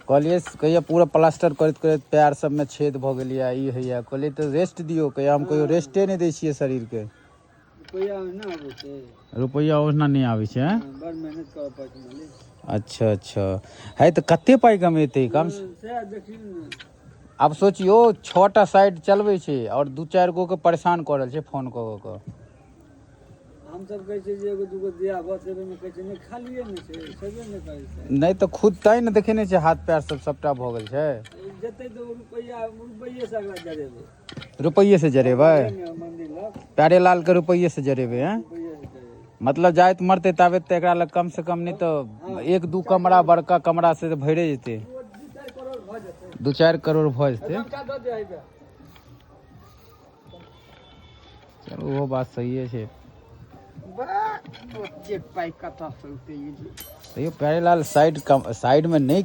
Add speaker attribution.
Speaker 1: कहलिए कहिया पूरा प्लास्टर करैत करैत पैर सब में छेद भ गेलिए ई हैया कहलिए तो रेस्ट दियो कहिया हम कोई रेस्टे नहीं दै छियै शरीर के रुपैया ओहिना नहीं आबै छै बड़ मेहनत करऽ पड़ै छै मालिक। अच्छा अच्छा है तो कते पाई कमेतै कम अब सोचियो 6टा साइड चलबै छै और 2-4 गो के परेशान कर रहल छै फोन कऽ कऽ हम सब कहै छै जे एगो दूगो दिया बचेबे में कहै छै नहीं खालिए में छै सेबे नहीं करै छै नहीं तो खुद तै न देखे नहीं छै हाथ पैर सब सबटा भ गेल छै जते तो रुपये से अगला जरेबे रुपये से जरेबे मंदिर लग प्यारे लाल के रुपये से जरेबे हैं मतलब जाइत मरते ताबे त एकरा लग कम से कम नहीं तो 1-2 कमरा बड़का कमरा से भरे जेते 2-4 करोड़ भ जेते। चलो वो बात सही है प्यारे लाल साइड में नहीं